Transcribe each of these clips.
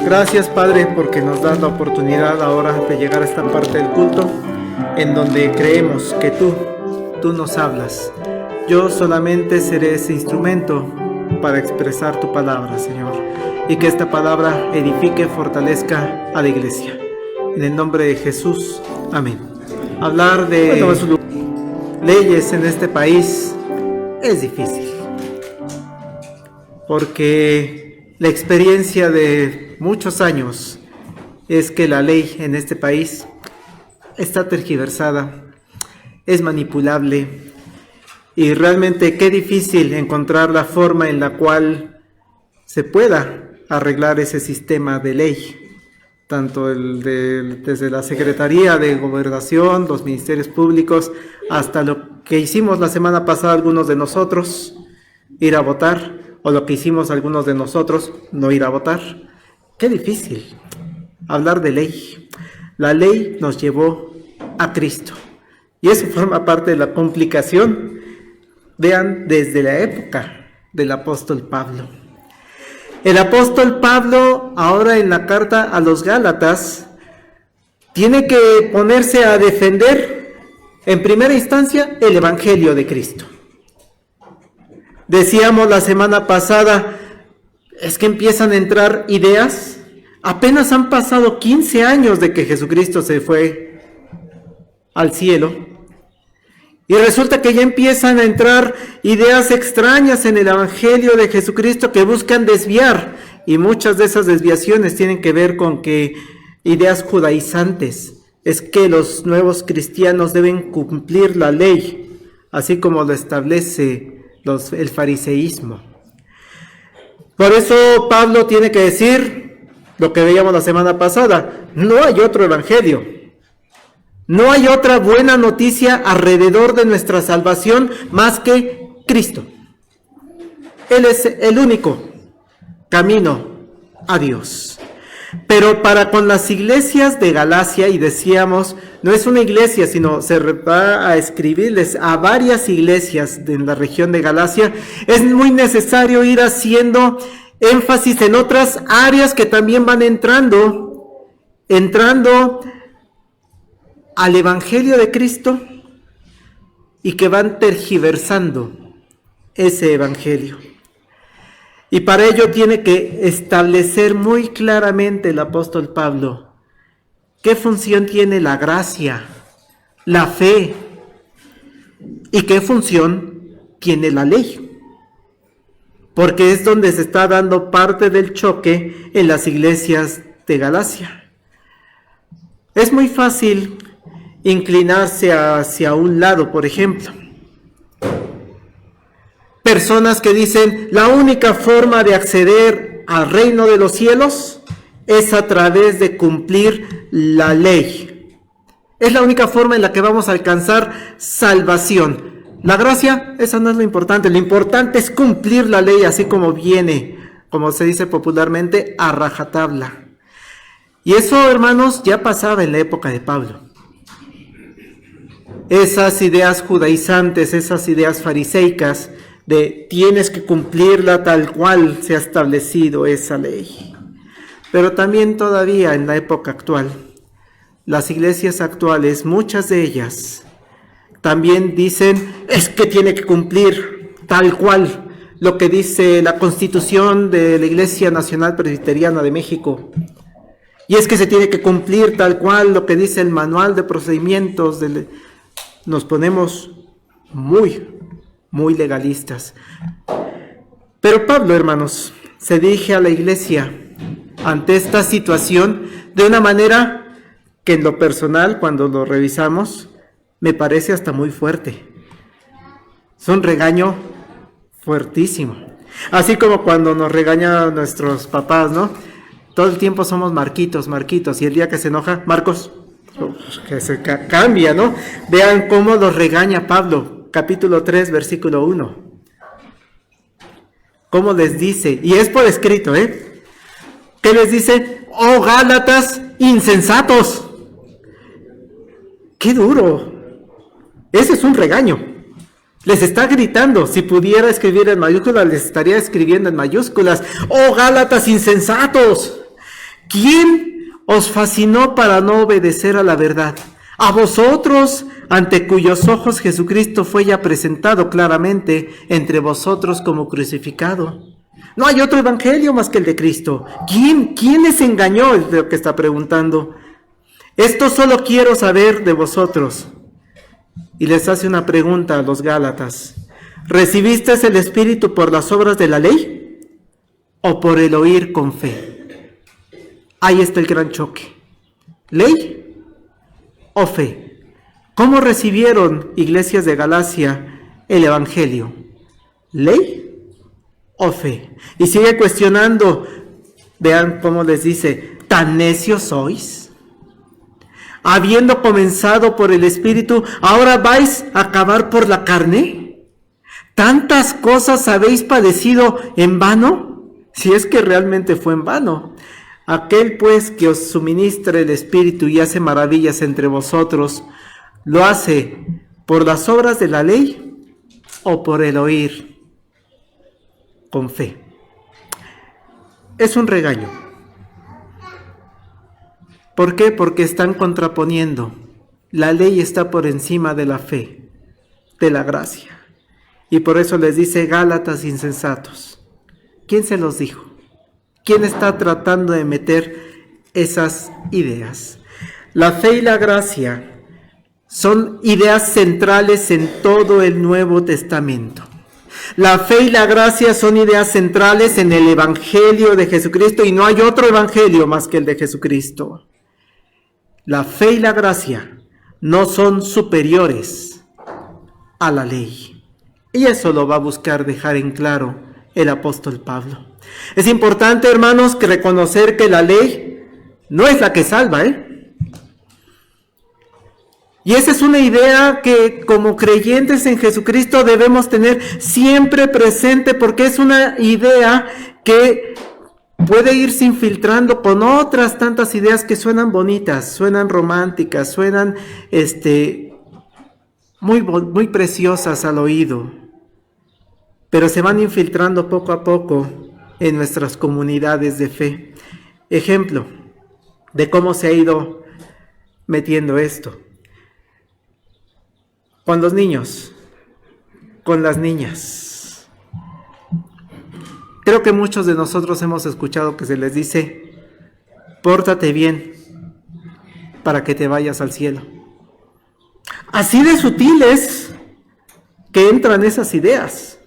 Gracias, Padre, porque nos das la oportunidad ahora de llegar a esta parte del culto en donde creemos que tú nos hablas. Yo solamente seré ese instrumento para expresar tu palabra, Señor, y que esta palabra edifique, fortalezca a la iglesia. En el nombre de Jesús, amén. Hablar de leyes en este país es difícil, porque la experiencia de muchos años es que la ley en este país está tergiversada, es manipulable, y realmente qué difícil encontrar la forma en la cual se pueda arreglar ese sistema de ley, tanto desde la Secretaría de Gobernación, los ministerios públicos, hasta lo que hicimos la semana pasada algunos de nosotros, ir a votar, o lo que hicimos algunos de nosotros, no ir a votar. Qué difícil hablar de ley. La ley nos llevó a Cristo, y eso forma parte de la complicación. Vean, desde la época del apóstol Pablo. El apóstol Pablo, ahora en la carta a los Gálatas, tiene que ponerse a defender, en primera instancia, el Evangelio de Cristo. Decíamos la semana pasada, es que empiezan a entrar ideas. Apenas han pasado 15 años de que Jesucristo se fue al cielo, y resulta que ya empiezan a entrar ideas extrañas en el Evangelio de Jesucristo que buscan desviar, y muchas de esas desviaciones tienen que ver con que ideas judaizantes, es que los nuevos cristianos deben cumplir la ley, así como lo establece el fariseísmo. Por eso Pablo tiene que decir lo que veíamos la semana pasada: no hay otro evangelio, no hay otra buena noticia alrededor de nuestra salvación más que Cristo. Él es el único camino a Dios. Pero para con las iglesias de Galacia, y decíamos, no es una iglesia, sino se va a escribirles a varias iglesias en la región de Galacia, es muy necesario ir haciendo énfasis en otras áreas que también van entrando al Evangelio de Cristo y que van tergiversando ese Evangelio. Y para ello tiene que establecer muy claramente el apóstol Pablo qué función tiene la gracia, la fe, y qué función tiene la ley. Porque es donde se está dando parte del choque en las iglesias de Galacia. Es muy fácil inclinarse hacia un lado, por ejemplo. Personas que dicen, la única forma de acceder al reino de los cielos es a través de cumplir la ley. Es la única forma en la que vamos a alcanzar salvación. La gracia, esa no es lo importante es cumplir la ley así como viene, como se dice popularmente, a rajatabla. Y eso, hermanos, ya pasaba en la época de Pablo. Esas ideas judaizantes, esas ideas fariseicas, de tienes que cumplirla tal cual se ha establecido esa ley. Pero también todavía en la época actual, las iglesias actuales, muchas de ellas, también dicen, es que tiene que cumplir tal cual lo que dice la Constitución de la Iglesia Nacional Presbiteriana de México. Y es que se tiene que cumplir tal cual lo que dice el manual de procedimientos. Nos ponemos muy legalistas. Pero Pablo, hermanos, se dirige a la iglesia ante esta situación de una manera que en lo personal, cuando lo revisamos, me parece hasta muy fuerte. Es un regaño fuertísimo. Así como cuando nos regañan nuestros papás, ¿no? Todo el tiempo somos Marquitos, y el día que se enoja, Marcos, que se cambia, ¿no? Vean cómo los regaña Pablo, capítulo 3, versículo 1. Cómo les dice, y es por escrito, ¿qué les dice? ¡Oh, Gálatas insensatos! ¡Qué duro! Ese es un regaño. Les está gritando. Si pudiera escribir en mayúsculas, les estaría escribiendo en mayúsculas. ¡Oh, Gálatas insensatos! ¿Quién os fascinó para no obedecer a la verdad? A vosotros, ante cuyos ojos Jesucristo fue ya presentado claramente entre vosotros como crucificado. No hay otro evangelio más que el de Cristo. ¿Quién les engañó? Es lo que está preguntando. Esto solo quiero saber de vosotros. Y les hace una pregunta a los Gálatas. ¿Recibiste el Espíritu por las obras de la ley o por el oír con fe? Ahí está el gran choque. ¿Ley o fe? ¿Cómo recibieron, iglesias de Galacia, el Evangelio? ¿Ley o fe? Y sigue cuestionando. Vean cómo les dice, ¿tan necios sois? Habiendo comenzado por el Espíritu, ¿ahora vais a acabar por la carne? ¿Tantas cosas habéis padecido en vano? Si es que realmente fue en vano. Aquel pues que os suministra el Espíritu y hace maravillas entre vosotros, ¿lo hace por las obras de la ley o por el oír con fe? Es un regaño. ¿Por qué? Porque están contraponiendo. La ley está por encima de la fe, de la gracia. Y por eso les dice Gálatas insensatos. ¿Quién se los dijo? ¿Quién está tratando de meter esas ideas? La fe y la gracia son ideas centrales en todo el Nuevo Testamento. La fe y la gracia son ideas centrales en el Evangelio de Jesucristo y no hay otro Evangelio más que el de Jesucristo. La fe y la gracia no son superiores a la ley. Y eso lo va a buscar dejar en claro el apóstol Pablo. Es importante, hermanos, que reconocer que la ley no es la que salva, Y esa es una idea que como creyentes en Jesucristo debemos tener siempre presente porque es una idea que puede irse infiltrando con otras tantas ideas que suenan bonitas, suenan románticas, suenan muy preciosas al oído, pero se van infiltrando poco a poco en nuestras comunidades de fe. Ejemplo de cómo se ha ido metiendo esto. Con los niños, con las niñas. Creo que muchos de nosotros hemos escuchado que se les dice, pórtate bien para que te vayas al cielo. Así de sutiles que entran esas ideas.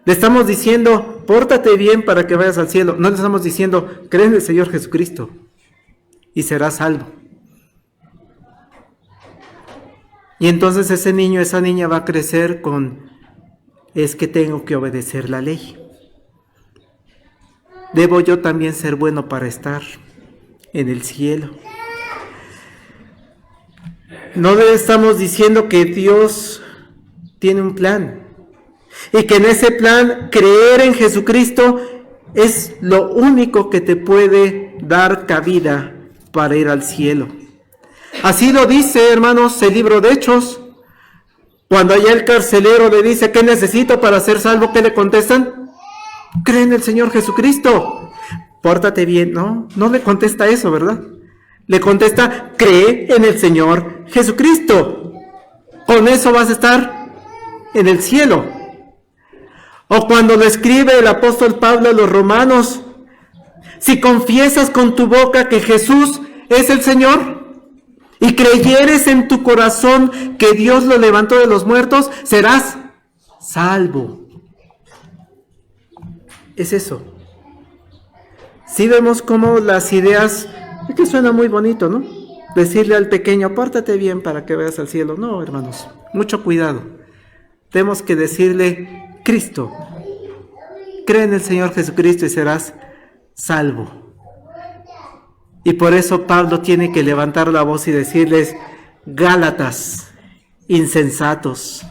Le estamos diciendo, pórtate bien para que vayas al cielo. No le estamos diciendo, cree en el Señor Jesucristo y serás salvo. Y entonces ese niño, esa niña va a crecer con, es que tengo que obedecer la ley. Debo yo también ser bueno para estar en el cielo. No le estamos diciendo que Dios tiene un plan y que en ese plan creer en Jesucristo es lo único que te puede dar cabida para ir al cielo. Así lo dice, hermanos, el libro de Hechos. Cuando allá el carcelero le dice, ¿qué necesito para ser salvo? ¿Qué le contestan? Cree en el Señor Jesucristo. Pórtate bien. No le contesta eso, ¿verdad? Le contesta, cree en el Señor Jesucristo. Con eso vas a estar en el cielo. O cuando lo escribe el apóstol Pablo a los romanos, si confiesas con tu boca que Jesús es el Señor y creyeres en tu corazón que Dios lo levantó de los muertos, serás salvo. Es eso. Sí vemos cómo las ideas, es que suena muy bonito, ¿no? Decirle al pequeño, pórtate bien para que veas al cielo. No, hermanos, mucho cuidado. Tenemos que decirle, Cristo, cree en el Señor Jesucristo y serás salvo. Y por eso Pablo tiene que levantar la voz y decirles, Gálatas, insensatos,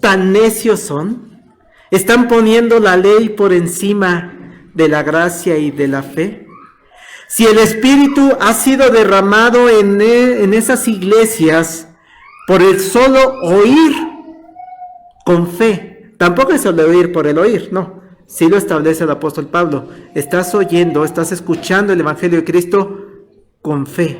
tan necios son, están poniendo la ley por encima de la gracia y de la fe. Si el Espíritu ha sido derramado en esas iglesias por el solo oír con fe, tampoco es el oír por el oír, no, sí lo establece el apóstol Pablo, estás oyendo, estás escuchando el Evangelio de Cristo con fe.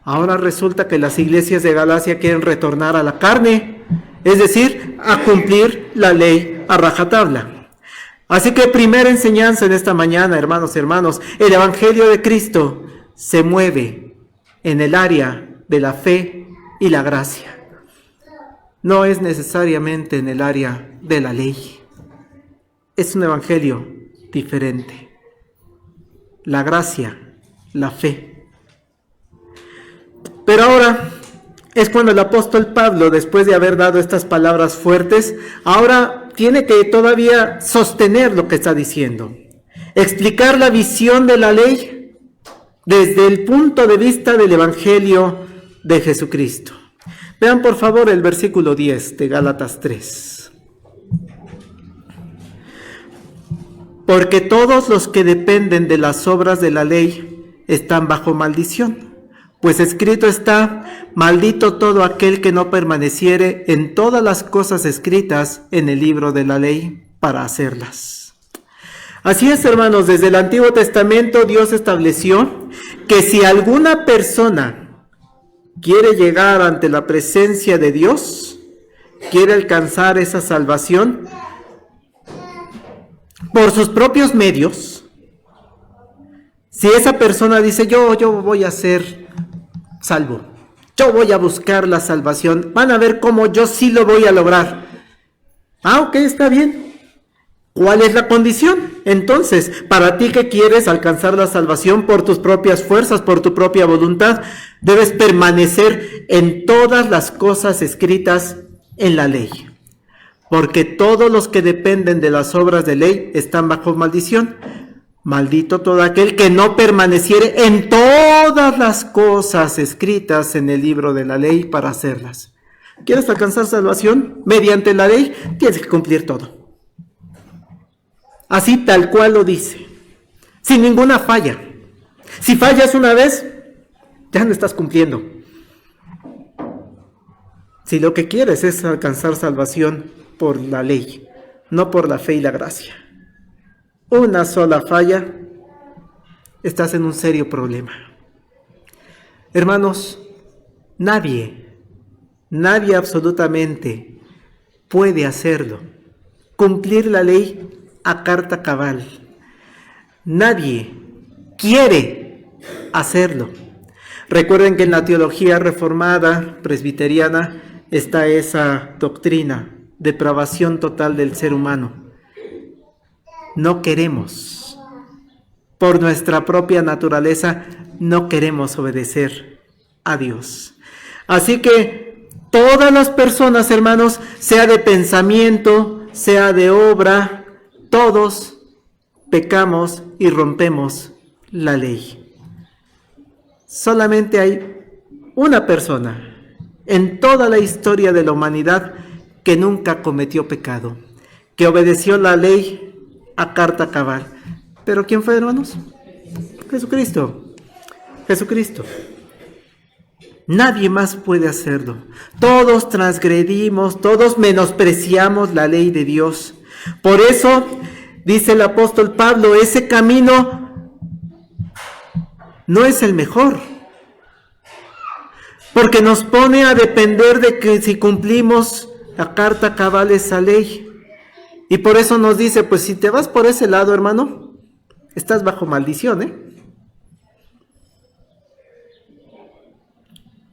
Ahora resulta que las iglesias de Galacia quieren retornar a la carne, es decir, a cumplir la ley a rajatabla. Así que primera enseñanza en esta mañana, hermanos y hermanos, el Evangelio de Cristo se mueve en el área de la fe y la gracia. No es necesariamente en el área de la ley. Es un Evangelio diferente. La gracia, la fe. Pero ahora es cuando el apóstol Pablo, después de haber dado estas palabras fuertes, ahora tiene que todavía sostener lo que está diciendo. Explicar la visión de la ley desde el punto de vista del Evangelio de Jesucristo. Vean por favor el versículo 10 de Gálatas 3. Porque todos los que dependen de las obras de la ley están bajo maldición. Pues escrito está, maldito todo aquel que no permaneciere en todas las cosas escritas en el libro de la ley para hacerlas. Así es, hermanos, desde el Antiguo Testamento Dios estableció que si alguna persona quiere llegar ante la presencia de Dios, quiere alcanzar esa salvación por sus propios medios, si esa persona dice, yo voy a ser salvo, yo voy a buscar la salvación, van a ver cómo yo sí lo voy a lograr. Ok, está bien. ¿Cuál es la condición? Entonces, para ti que quieres alcanzar la salvación por tus propias fuerzas, por tu propia voluntad, debes permanecer en todas las cosas escritas en la ley. Porque todos los que dependen de las obras de ley están bajo maldición. Maldito todo aquel que no permaneciere en todas las cosas escritas en el libro de la ley para hacerlas. ¿Quieres alcanzar salvación mediante la ley? Tienes que cumplir todo. Así tal cual lo dice, sin ninguna falla. Si fallas una vez, ya no estás cumpliendo. Si lo que quieres es alcanzar salvación por la ley, no por la fe y la gracia, una sola falla, estás en un serio problema. Hermanos, nadie absolutamente puede hacerlo, cumplir la ley a carta cabal. Nadie quiere hacerlo. Recuerden que en la teología reformada presbiteriana está esa doctrina, depravación total del ser humano. No queremos, por nuestra propia naturaleza, no queremos obedecer a Dios. Así que todas las personas, hermanos, sea de pensamiento, sea de obra, todos pecamos y rompemos la ley. Solamente hay una persona en toda la historia de la humanidad que nunca cometió pecado, que obedeció la ley a carta cabal. ¿Pero quién fue, hermanos? Jesucristo. Nadie más puede hacerlo. Todos transgredimos, todos menospreciamos la ley de Dios. Por eso, dice el apóstol Pablo, ese camino no es el mejor. Porque nos pone a depender de que si cumplimos a carta cabal esa ley. Y por eso nos dice, pues si te vas por ese lado, hermano, estás bajo maldición,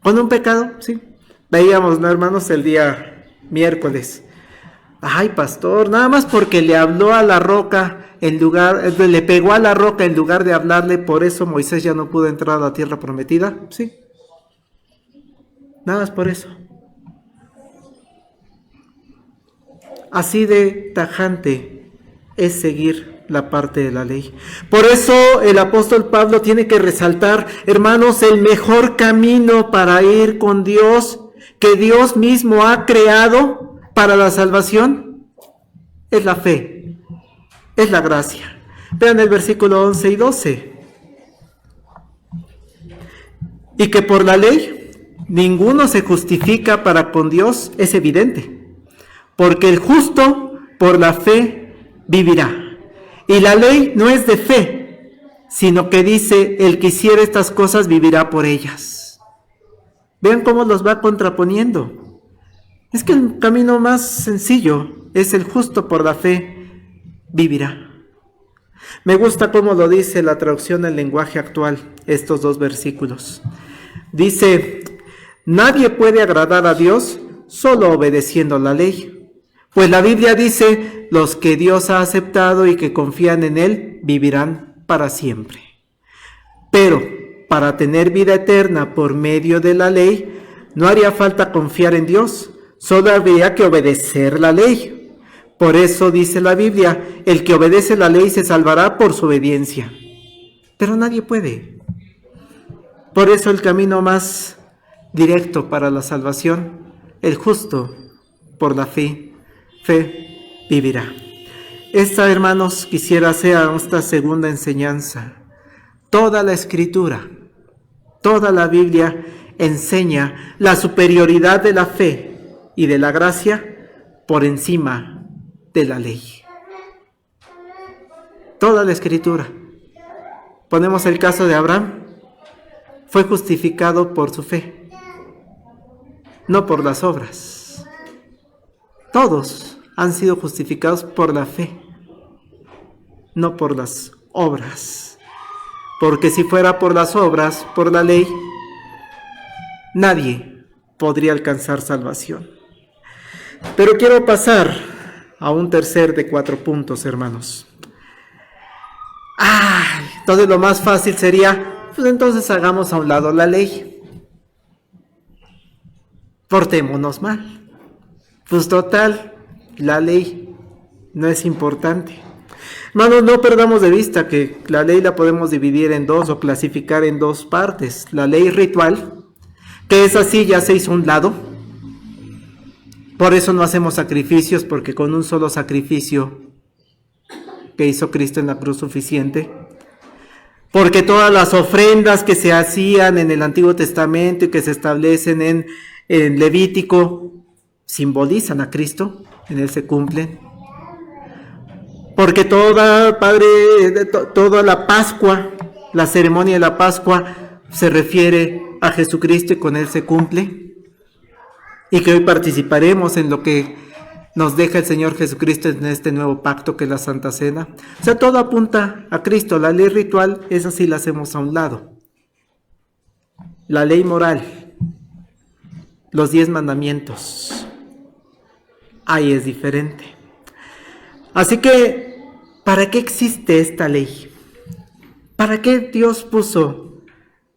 Con un pecado, sí. Veíamos, ¿no, hermanos? El día miércoles. Ay, pastor, nada más porque le habló a la roca le pegó a la roca en lugar de hablarle, por eso Moisés ya no pudo entrar a la tierra prometida. Sí, nada más por eso. Así de tajante es seguir la parte de la ley. Por eso el apóstol Pablo tiene que resaltar, hermanos, el mejor camino para ir con Dios, que Dios mismo ha creado para la salvación, es la fe, es la gracia. Vean el versículo 11 y 12. Y que por la ley ninguno se justifica para con Dios es evidente, porque el justo por la fe vivirá. Y la ley no es de fe, sino que dice, el que hiciere estas cosas vivirá por ellas. Vean cómo los va contraponiendo. Es que el camino más sencillo es el justo por la fe vivirá. Me gusta cómo lo dice la traducción del lenguaje actual, estos dos versículos. Dice, nadie puede agradar a Dios solo obedeciendo la ley. Pues la Biblia dice, los que Dios ha aceptado y que confían en Él vivirán para siempre. Pero para tener vida eterna por medio de la ley, no haría falta confiar en Dios, solo habría que obedecer la ley. Por eso dice la Biblia, el que obedece la ley se salvará por su obediencia. Pero nadie puede. Por eso el camino más directo para la salvación, el justo por la fe vivirá. Esta, hermanos, quisiera sea esta segunda enseñanza. Toda la Escritura, toda la Biblia enseña la superioridad de la fe y de la gracia por encima de la ley. Toda la Escritura. Ponemos el caso de Abraham. Fue justificado por su fe, no por las obras. Todos han sido justificados por la fe, no por las obras. Porque si fuera por las obras, por la ley, nadie podría alcanzar salvación. Pero quiero pasar a un tercer de 4 puntos, hermanos. Entonces lo más fácil sería, pues entonces hagamos a un lado la ley. Portémonos mal. Pues total, la ley no es importante. Hermanos, no perdamos de vista que la ley la podemos dividir en dos o clasificar en dos partes. La ley ritual, que es así, ya se hizo a un lado. Por eso no hacemos sacrificios, porque con un solo sacrificio que hizo Cristo en la cruz suficiente. Porque todas las ofrendas que se hacían en el Antiguo Testamento y que se establecen en Levítico simbolizan a Cristo, en Él se cumplen. Porque toda la Pascua, la ceremonia de la Pascua se refiere a Jesucristo y con Él se cumple. Y que hoy participaremos en lo que nos deja el Señor Jesucristo en este nuevo pacto que es la Santa Cena. O sea, todo apunta a Cristo. La ley ritual, esa sí la hacemos a un lado. La ley moral, los 10 mandamientos, ahí es diferente. Así que, ¿para qué existe esta ley? ¿Para qué Dios puso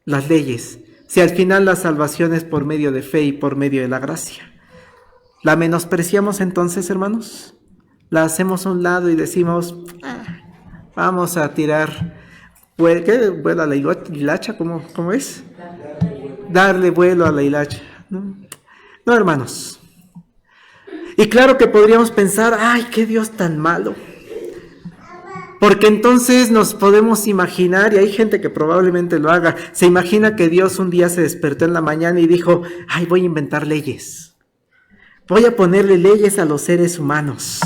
las leyes? Si al final la salvación es por medio de fe y por medio de la gracia. ¿La menospreciamos entonces, hermanos? ¿La hacemos a un lado y decimos, vamos a tirar, ¿qué? ¿Vuelo a la hilacha? ¿Cómo es? Darle vuelo a la hilacha. No, hermanos. Y claro que podríamos pensar, qué Dios tan malo. Porque entonces nos podemos imaginar, y hay gente que probablemente lo haga, se imagina que Dios un día se despertó en la mañana y dijo, voy a inventar leyes. Voy a ponerle leyes a los seres humanos.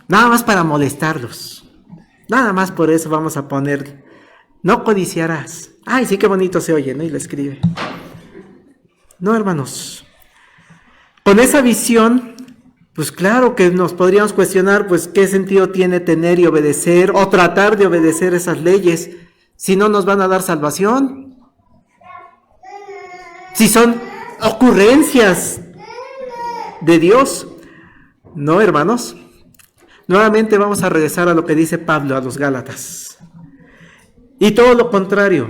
Nada más para molestarlos. Nada más por eso vamos a poner, no codiciarás. Sí, qué bonito se oye, ¿no? Y lo escribe. No, hermanos. Con esa visión, pues claro que nos podríamos cuestionar, pues qué sentido tiene tener y obedecer o tratar de obedecer esas leyes si no nos van a dar salvación. Si son ocurrencias de Dios. No, hermanos. Nuevamente vamos a regresar a lo que dice Pablo a los Gálatas. Y todo lo contrario.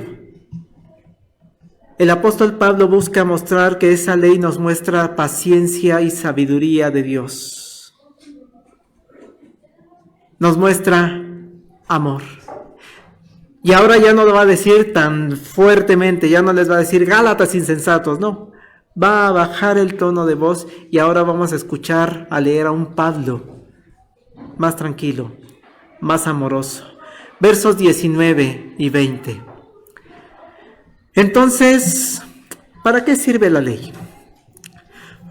El apóstol Pablo busca mostrar que esa ley nos muestra paciencia y sabiduría de Dios. Nos muestra amor. Y ahora ya no lo va a decir tan fuertemente, ya no les va a decir Gálatas insensatos, no. Va a bajar el tono de voz y ahora vamos a escuchar, a leer a un Pablo más tranquilo, más amoroso. Versos 19 y 20. Entonces, ¿para qué sirve la ley?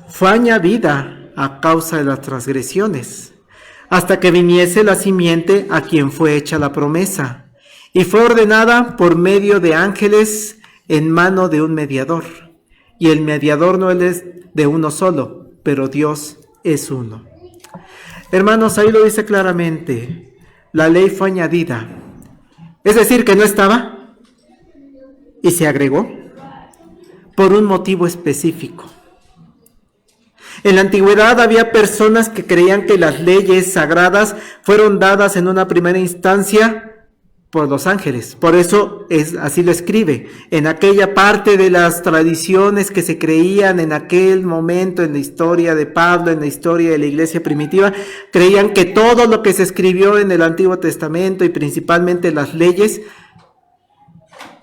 Fue añadida a causa de las transgresiones, hasta que viniese la simiente a quien fue hecha la promesa, y fue ordenada por medio de ángeles en mano de un mediador. Y el mediador no es de uno solo, pero Dios es uno. Hermanos, ahí lo dice claramente, la ley fue añadida, es decir, que no estaba y se agregó por un motivo específico. En la antigüedad había personas que creían que las leyes sagradas fueron dadas en una primera instancia por los ángeles. Por eso así lo escribe. En aquella parte de las tradiciones que se creían en aquel momento, en la historia de Pablo, en la historia de la iglesia primitiva, creían que todo lo que se escribió en el Antiguo Testamento y principalmente las leyes,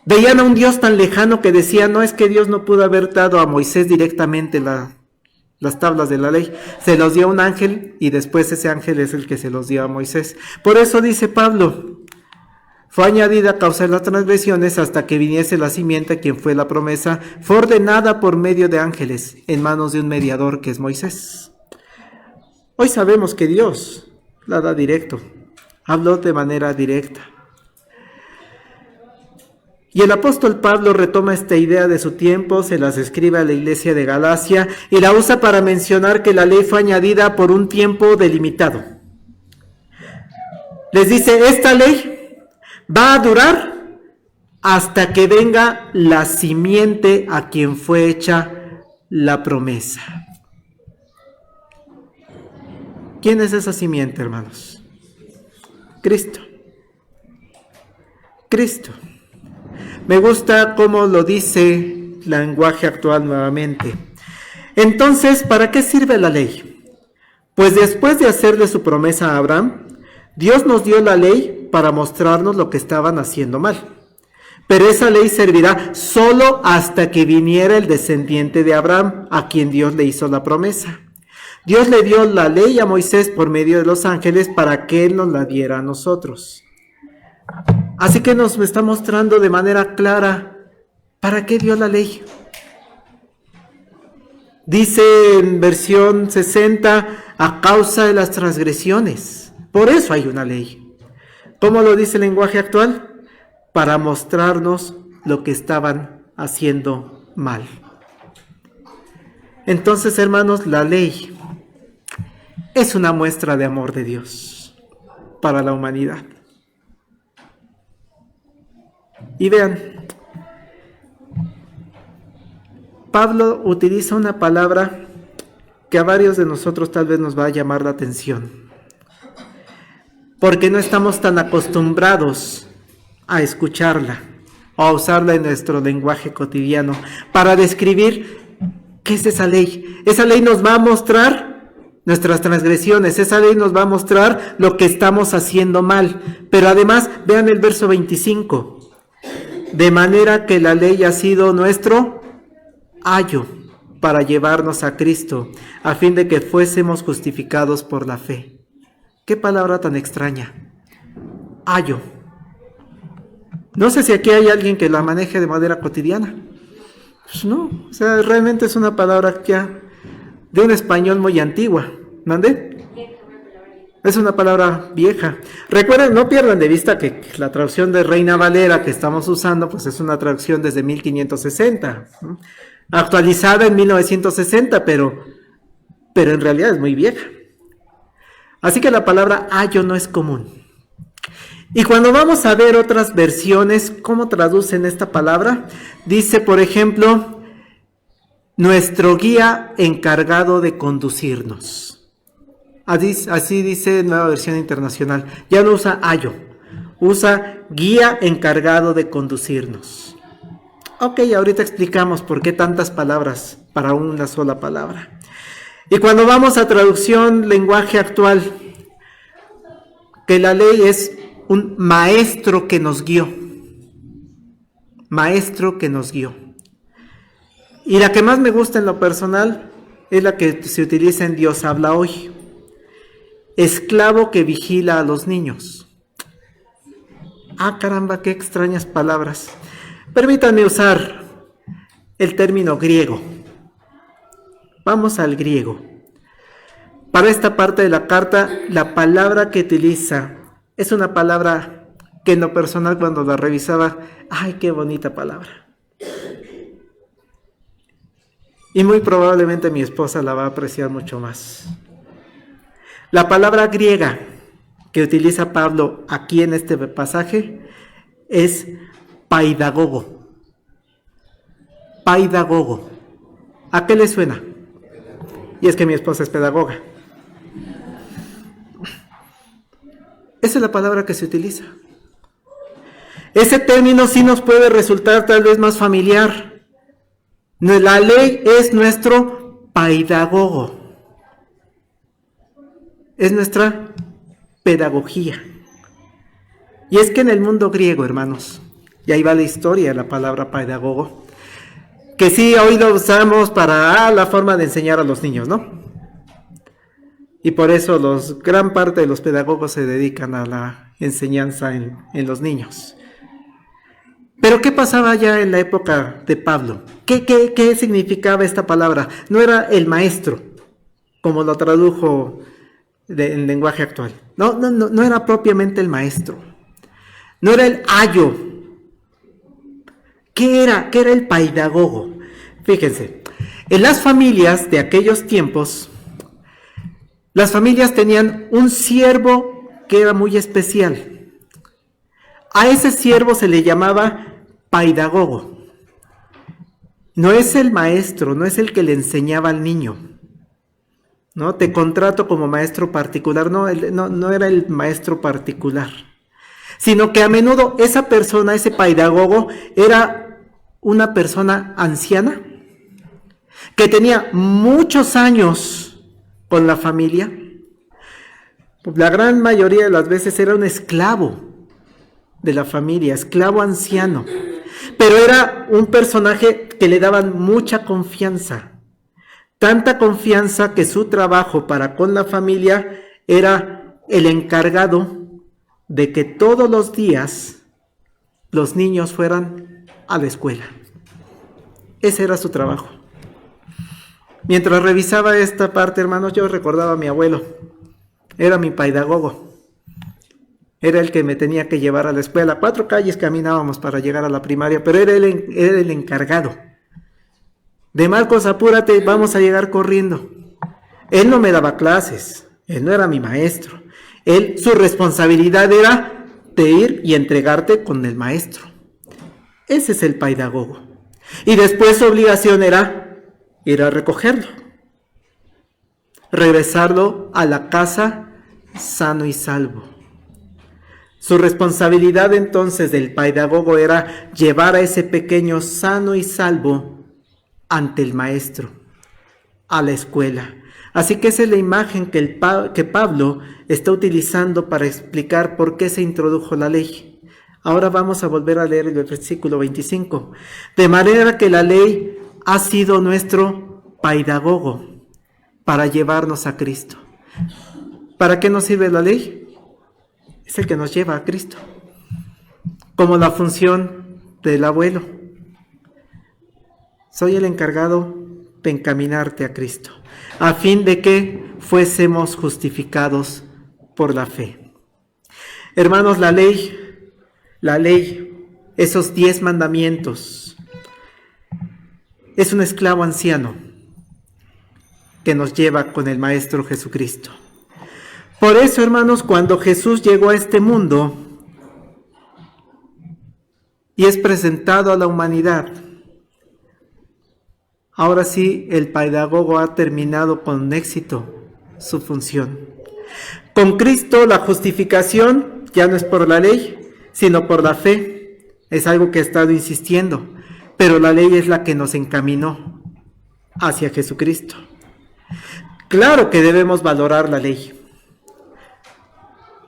veían a un Dios tan lejano que decían, no, es que Dios no pudo haber dado a Moisés directamente las tablas de la ley, se los dio a un ángel y después ese ángel es el que se los dio a Moisés. Por eso dice Pablo, fue añadida a causa de las transgresiones hasta que viniese la simiente a quien fue la promesa, fue ordenada por medio de ángeles en manos de un mediador que es Moisés. Hoy sabemos que Dios la da directo, habló de manera directa. Y el apóstol Pablo retoma esta idea de su tiempo, se las escribe a la iglesia de Galacia y la usa para mencionar que la ley fue añadida por un tiempo delimitado. Les dice, esta ley va a durar hasta que venga la simiente a quien fue hecha la promesa. ¿Quién es esa simiente, hermanos? Cristo. Cristo. Me gusta cómo lo dice el lenguaje actual nuevamente. Entonces, ¿para qué sirve la ley? Pues después de hacerle su promesa a Abraham, Dios nos dio la ley para mostrarnos lo que estaban haciendo mal. Pero esa ley servirá solo hasta que viniera el descendiente de Abraham, a quien Dios le hizo la promesa. Dios le dio la ley a Moisés por medio de los ángeles para que él nos la diera a nosotros. Así que nos está mostrando de manera clara para qué dio la ley. Dice en versión 60, a causa de las transgresiones. Por eso hay una ley. ¿Cómo lo dice el lenguaje actual? Para mostrarnos lo que estaban haciendo mal. Entonces, hermanos, la ley es una muestra de amor de Dios para la humanidad. Y vean, Pablo utiliza una palabra que a varios de nosotros tal vez nos va a llamar la atención, porque no estamos tan acostumbrados a escucharla o a usarla en nuestro lenguaje cotidiano para describir qué es esa ley. Esa ley nos va a mostrar nuestras transgresiones, esa ley nos va a mostrar lo que estamos haciendo mal, pero además vean el verso 25. De manera que la ley ha sido nuestro ayo para llevarnos a Cristo, a fin de que fuésemos justificados por la fe. ¿Qué palabra tan extraña? Ayo. No sé si aquí hay alguien que la maneje de manera cotidiana. Pues no, o sea, realmente es una palabra ya de un español muy antigua. ¿Mande? Es una palabra vieja. Recuerden, no pierdan de vista que la traducción de Reina Valera que estamos usando, pues es una traducción desde 1560, ¿no? Actualizada en 1960, pero en realidad es muy vieja. Así que la palabra ayo no es común. Y cuando vamos a ver otras versiones, ¿cómo traducen esta palabra? Dice, por ejemplo, nuestro guía encargado de conducirnos. Así dice Nueva Versión Internacional. Ya no usa ayo, usa guía encargado de conducirnos. Ok, ahorita explicamos por qué tantas palabras para una sola palabra. Y cuando vamos a traducción lenguaje actual, que la ley es un maestro que nos guió. Maestro que nos guió. Y la que más me gusta en lo personal es la que se utiliza en Dios habla hoy. Esclavo que vigila a los niños. Ah, caramba, qué extrañas palabras. Permítanme usar el término griego. Vamos al griego. Para esta parte de la carta, la palabra que utiliza es una palabra que en lo personal cuando la revisaba, ¡ay, qué bonita palabra! Y muy probablemente mi esposa la va a apreciar mucho más. La palabra griega que utiliza Pablo aquí en este pasaje es paidagogo. Paidagogo. ¿A qué le suena? Y es que mi esposa es pedagoga. Esa es la palabra que se utiliza. Ese término sí nos puede resultar tal vez más familiar. La ley es nuestro paidagogo. Es nuestra pedagogía. Y es que en el mundo griego, hermanos, y ahí va la historia de la palabra pedagogo, que sí hoy lo usamos para la forma de enseñar a los niños, ¿no? Y por eso gran parte de los pedagogos se dedican a la enseñanza en los niños. Pero ¿qué pasaba ya en la época de Pablo? ¿Qué significaba esta palabra? No era el maestro, como lo tradujo en lenguaje actual. No era propiamente el maestro. No era el ayo. ¿Qué era el paidagogo? Fíjense, en las familias de aquellos tiempos, las familias tenían un siervo que era muy especial. A ese siervo se le llamaba paidagogo. No es el maestro, no es el que le enseñaba al niño. ¿No? Te contrato como maestro particular. No era el maestro particular. Sino que a menudo esa persona, ese paidagogo, era una persona anciana que tenía muchos años con la familia. La gran mayoría de las veces era un esclavo de la familia, esclavo anciano, pero era un personaje que le daban mucha confianza, tanta confianza que su trabajo para con la familia era el encargado de que todos los días los niños fueran a la escuela. Ese era su trabajo. Mientras revisaba esta parte, hermanos, yo recordaba a mi abuelo. Era mi paidagogo. Era el que me tenía que llevar a la escuela. 4 calles caminábamos para llegar a la primaria, pero era el encargado. De Marcos, apúrate, vamos a llegar corriendo. Él no me daba clases, él no era mi maestro. Su responsabilidad era de ir y entregarte con el maestro. Ese es el paidagogo. Y después su obligación era ir a recogerlo, regresarlo a la casa sano y salvo. Su responsabilidad entonces del paidagogo era llevar a ese pequeño sano y salvo ante el maestro, a la escuela. Así que esa es la imagen que Pablo está utilizando para explicar por qué se introdujo la ley. Ahora vamos a volver a leer el versículo 25. De manera que la ley ha sido nuestro paidagogo para llevarnos a Cristo. ¿Para qué nos sirve la ley? Es el que nos lleva a Cristo. Como la función del abuelo. Soy el encargado de encaminarte a Cristo, a fin de que fuésemos justificados por la fe. Hermanos, la ley, esos 10 mandamientos, es un esclavo anciano que nos lleva con el Maestro Jesucristo. Por eso, hermanos, cuando Jesús llegó a este mundo y es presentado a la humanidad, ahora sí el paidagogo ha terminado con éxito su función. Con Cristo la justificación ya no es por la ley, sino por la fe. Es algo que he estado insistiendo, pero la ley es la que nos encaminó hacia Jesucristo. Claro que debemos valorar la ley.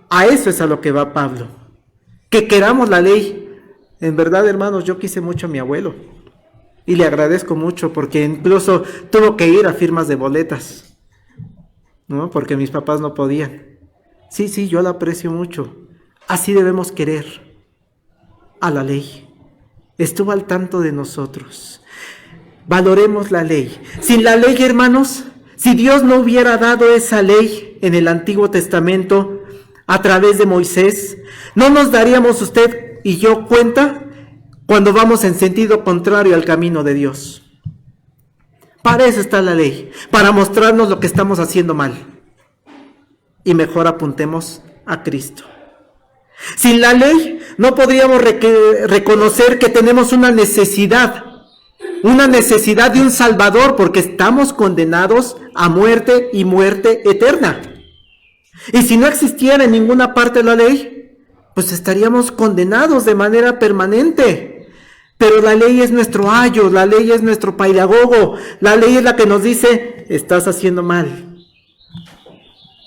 A eso es a lo que va Pablo. Que queramos la ley. En verdad, hermanos, yo quise mucho a mi abuelo. Y le agradezco mucho porque incluso tuvo que ir a firmas de boletas, ¿no? Porque mis papás no podían. Sí, yo la aprecio mucho. Así debemos querer a la ley. Estuvo al tanto de nosotros. Valoremos la ley. Sin la ley, hermanos, si Dios no hubiera dado esa ley en el Antiguo Testamento a través de Moisés, no nos daríamos usted y yo cuenta cuando vamos en sentido contrario al camino de Dios. Para eso está la ley, para mostrarnos lo que estamos haciendo mal. Y mejor apuntemos a Cristo. Sin la ley no podríamos reconocer que tenemos una necesidad de un Salvador, porque estamos condenados a muerte y muerte eterna. Y si no existiera en ninguna parte de la ley, pues estaríamos condenados de manera permanente. Pero la ley es nuestro ayo, la ley es nuestro pedagogo, la ley es la que nos dice, estás haciendo mal.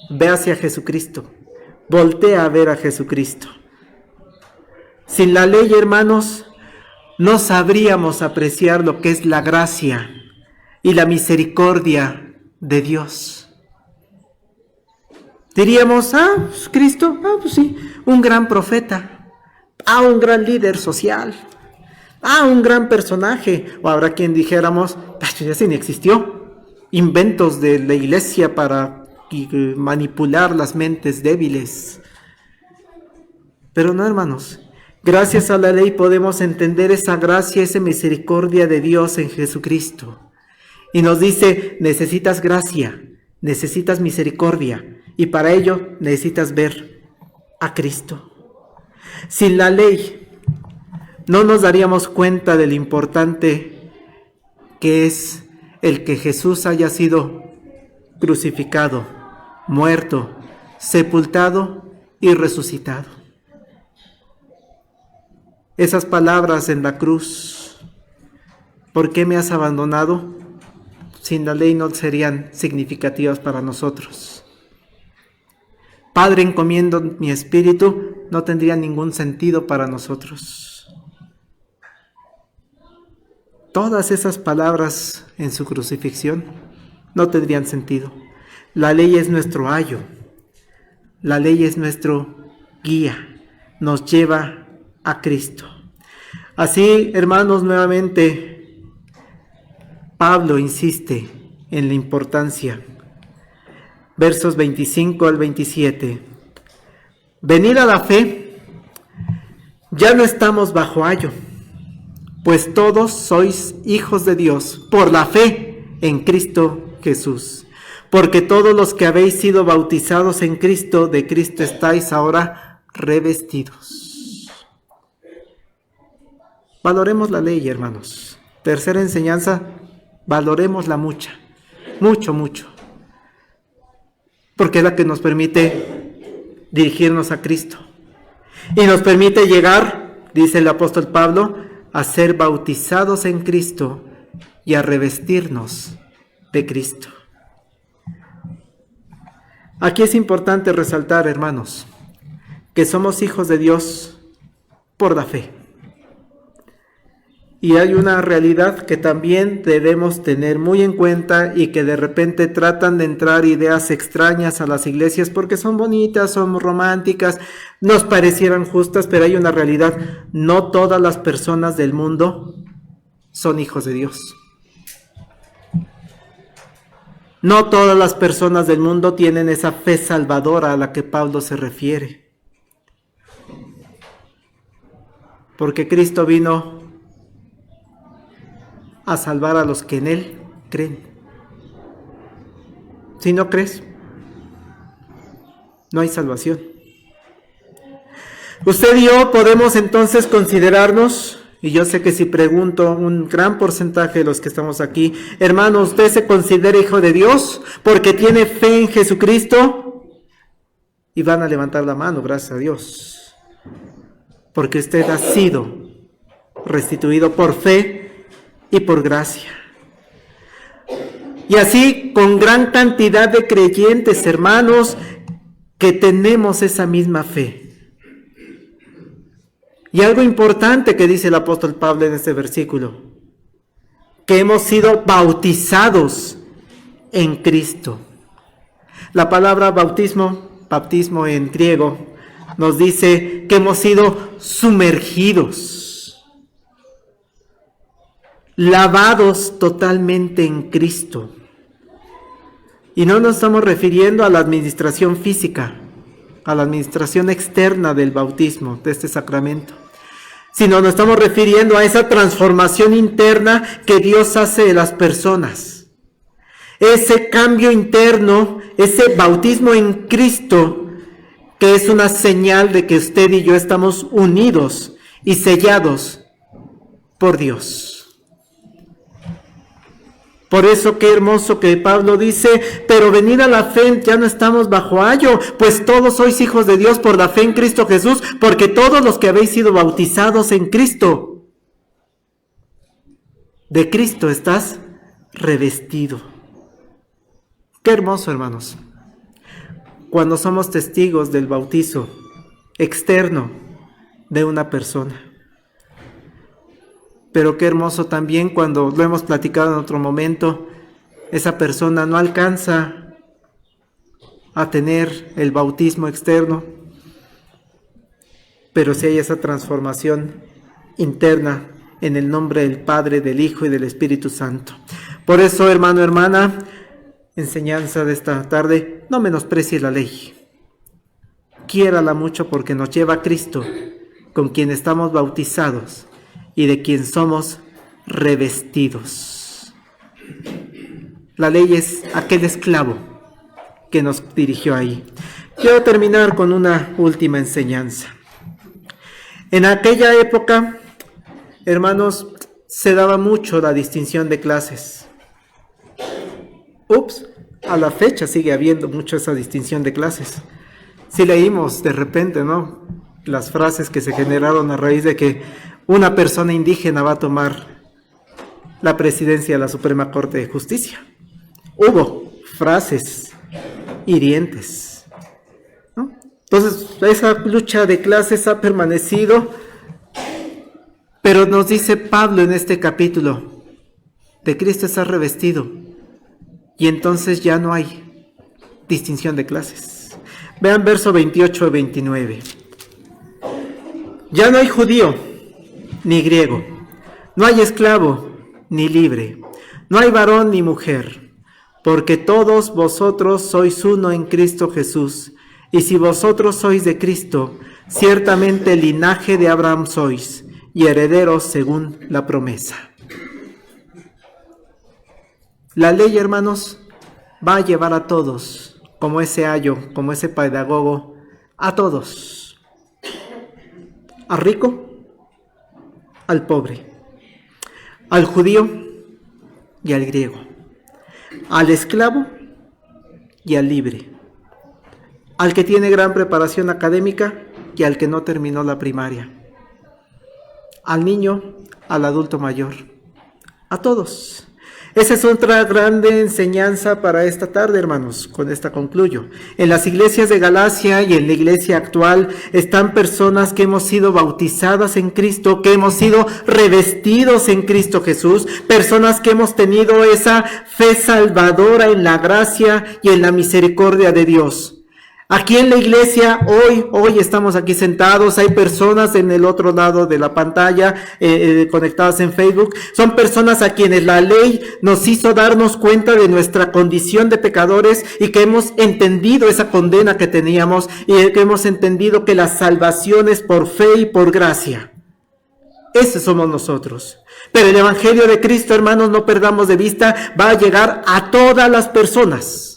Ve hacia Jesucristo, voltea a ver a Jesucristo. Sin la ley, hermanos, no sabríamos apreciar lo que es la gracia y la misericordia de Dios. Diríamos, pues Cristo, pues sí, un gran profeta, un gran líder social, un gran personaje, o habrá quien dijéramos, ya se ni existió, inventos de la iglesia para manipular las mentes débiles. Pero no, hermanos, gracias a la ley podemos entender esa gracia, esa misericordia de Dios en Jesucristo. Y nos dice, necesitas gracia, necesitas misericordia, y para ello necesitas ver a Cristo. Sin la ley no nos daríamos cuenta de lo importante que es el que Jesús haya sido crucificado, muerto, sepultado y resucitado. Esas palabras en la cruz, ¿por qué me has abandonado? Sin la ley no serían significativas para nosotros. Padre, encomiendo mi espíritu, no tendría ningún sentido para nosotros. Todas esas palabras en su crucifixión no tendrían sentido. La ley es nuestro ayo, la ley es nuestro guía, nos lleva a Cristo. Así, hermanos, nuevamente, Pablo insiste en la importancia. Versos 25 al 27. Venid a la fe, ya no estamos bajo ayo, pues todos sois hijos de Dios por la fe en Cristo Jesús. Porque todos los que habéis sido bautizados en Cristo, de Cristo estáis ahora revestidos. Valoremos la ley, hermanos. Tercera enseñanza, valoremosla mucho. Porque es la que nos permite dirigirnos a Cristo. Y nos permite llegar, dice el apóstol Pablo, a ser bautizados en Cristo y a revestirnos de Cristo. Aquí es importante resaltar, hermanos, que somos hijos de Dios por la fe. Y hay una realidad que también debemos tener muy en cuenta y que de repente tratan de entrar ideas extrañas a las iglesias porque son bonitas, son románticas, nos parecieran justas, pero hay una realidad. No todas las personas del mundo son hijos de Dios. No todas las personas del mundo tienen esa fe salvadora a la que Pablo se refiere. Porque Cristo vino a salvar a los que en Él creen. Si no crees, no hay salvación. Usted y yo podemos entonces considerarnos, y yo sé que si pregunto un gran porcentaje de los que estamos aquí, hermano, ¿usted se considera hijo de Dios porque tiene fe en Jesucristo? Y van a levantar la mano, gracias a Dios. Porque usted ha sido restituido por fe y por gracia. Y así con gran cantidad de creyentes, hermanos, que tenemos esa misma fe. Y algo importante que dice el apóstol Pablo en este versículo, que hemos sido bautizados en Cristo. La palabra bautismo en griego, nos dice que hemos sido sumergidos, lavados totalmente en Cristo. Y no nos estamos refiriendo a la administración física, a la administración externa del bautismo, de este sacramento, sino nos estamos refiriendo a esa transformación interna que Dios hace de las personas. Ese cambio interno, ese bautismo en Cristo, que es una señal de que usted y yo estamos unidos y sellados por Dios. Por eso qué hermoso que Pablo dice, pero venid a la fe, ya no estamos bajo ayo, pues todos sois hijos de Dios por la fe en Cristo Jesús, porque todos los que habéis sido bautizados en Cristo, de Cristo estás revestido. Qué hermoso, hermanos, cuando somos testigos del bautizo externo de una persona. Pero qué hermoso también cuando, lo hemos platicado en otro momento, esa persona no alcanza a tener el bautismo externo, pero sí hay esa transformación interna en el nombre del Padre, del Hijo y del Espíritu Santo. Por eso, hermano, hermana, enseñanza de esta tarde, no menosprecies la ley. Quiérala mucho porque nos lleva a Cristo, con quien estamos bautizados y de quien somos revestidos. La ley es aquel esclavo que nos dirigió ahí. Quiero terminar con una última enseñanza. En aquella época, hermanos, se daba mucho la distinción de clases. A la fecha sigue habiendo mucho esa distinción de clases. Si leímos de repente, ¿no?, las frases que se generaron a raíz de que una persona indígena va a tomar la presidencia de la Suprema Corte de Justicia. Hubo frases hirientes, ¿no? Entonces, esa lucha de clases ha permanecido, pero nos dice Pablo en este capítulo, de Cristo estás revestido, y entonces ya no hay distinción de clases. Vean verso 28 y 29. Ya no hay judío ni griego, no hay esclavo ni libre, no hay varón ni mujer, porque todos vosotros sois uno en Cristo Jesús, y si vosotros sois de Cristo, ciertamente linaje de Abraham sois, y herederos según la promesa. La ley, hermanos, va a llevar a todos, como ese ayo, como ese pedagogo, a todos. Al rico, al pobre, al judío y al griego, al esclavo y al libre, al que tiene gran preparación académica y al que no terminó la primaria, al niño, al adulto mayor, a todos. Esa es otra grande enseñanza para esta tarde, hermanos. Con esta concluyo. En las iglesias de Galacia y en la iglesia actual están personas que hemos sido bautizadas en Cristo, que hemos sido revestidos en Cristo Jesús, personas que hemos tenido esa fe salvadora en la gracia y en la misericordia de Dios. Aquí en la iglesia, hoy estamos aquí sentados, hay personas en el otro lado de la pantalla, conectadas en Facebook, son personas a quienes la ley nos hizo darnos cuenta de nuestra condición de pecadores y que hemos entendido esa condena que teníamos y que hemos entendido que la salvación es por fe y por gracia. Ese somos nosotros. Pero el Evangelio de Cristo, hermanos, no perdamos de vista, va a llegar a todas las personas.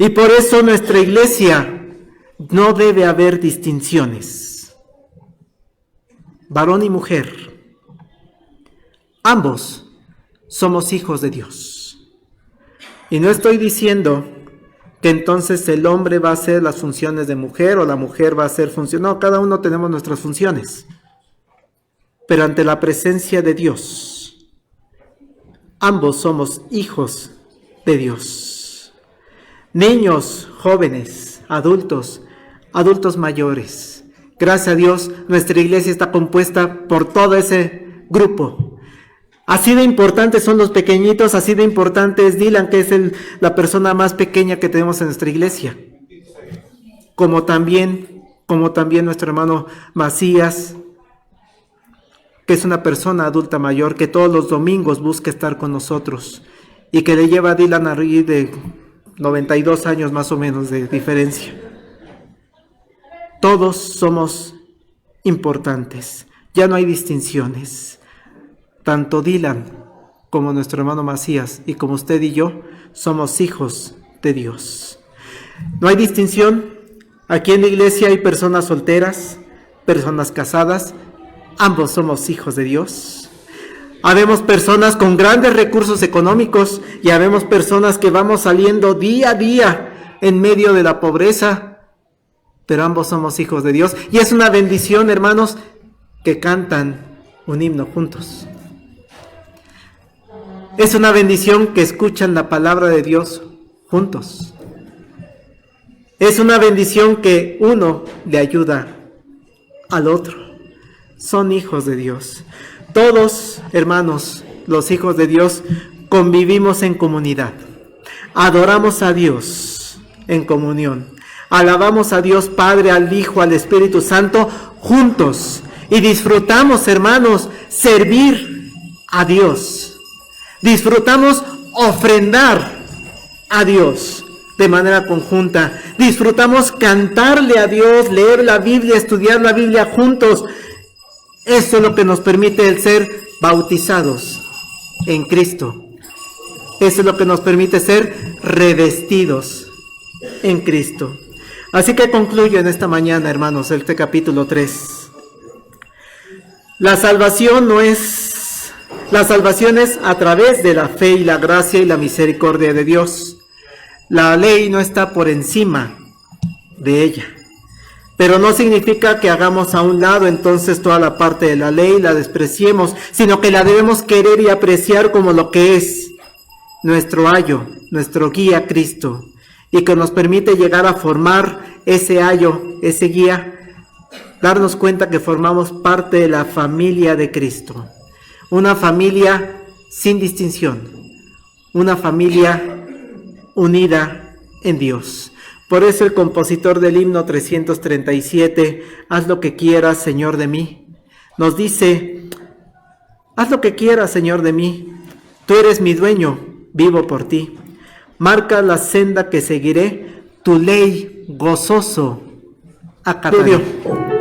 Y por eso nuestra iglesia no debe haber distinciones. Varón y mujer, ambos somos hijos de Dios. Y no estoy diciendo que entonces el hombre va a hacer las funciones de mujer o la mujer va a hacer funciones. No, cada uno tenemos nuestras funciones. Pero ante la presencia de Dios, ambos somos hijos de Dios. Niños, jóvenes, adultos mayores. Gracias a Dios, nuestra iglesia está compuesta por todo ese grupo. Así de importantes son los pequeñitos, así de importante es Dylan, que es la persona más pequeña que tenemos en nuestra iglesia. Como también nuestro hermano Macías, que es una persona adulta mayor, que todos los domingos busca estar con nosotros y que le lleva a Dylan a reír de 92 años más o menos de diferencia. Todos somos importantes, ya no hay distinciones. Tanto Dylan como nuestro hermano Macías y como usted y yo somos hijos de Dios. No hay distinción. Aquí en la iglesia hay personas solteras, personas casadas. Ambos somos hijos de Dios. Habemos personas con grandes recursos económicos y habemos personas que vamos saliendo día a día en medio de la pobreza, pero ambos somos hijos de Dios. Y es una bendición, hermanos, que cantan un himno juntos. Es una bendición que escuchan la palabra de Dios juntos. Es una bendición que uno le ayuda al otro. Son hijos de Dios. Todos, hermanos, los hijos de Dios, convivimos en comunidad. Adoramos a Dios en comunión. Alabamos a Dios Padre, al Hijo, al Espíritu Santo, juntos. Y disfrutamos, hermanos, servir a Dios. Disfrutamos ofrendar a Dios de manera conjunta. Disfrutamos cantarle a Dios, leer la Biblia, estudiar la Biblia juntos. Eso es lo que nos permite el ser bautizados en Cristo. Eso es lo que nos permite ser revestidos en Cristo. Así que concluyo en esta mañana, hermanos, este capítulo 3. La salvación es a través de la fe y la gracia y la misericordia de Dios. La ley no está por encima de ella. Pero no significa que hagamos a un lado entonces toda la parte de la ley, la despreciemos, sino que la debemos querer y apreciar como lo que es nuestro ayo, nuestro guía Cristo, y que nos permite llegar a formar ese ayo, ese guía, darnos cuenta que formamos parte de la familia de Cristo. Una familia sin distinción, una familia unida en Dios. Por eso el compositor del himno 337, haz lo que quieras, Señor, de mí, nos dice, haz lo que quieras, Señor, de mí, tú eres mi dueño, vivo por ti. Marca la senda que seguiré, tu ley gozoso acataré.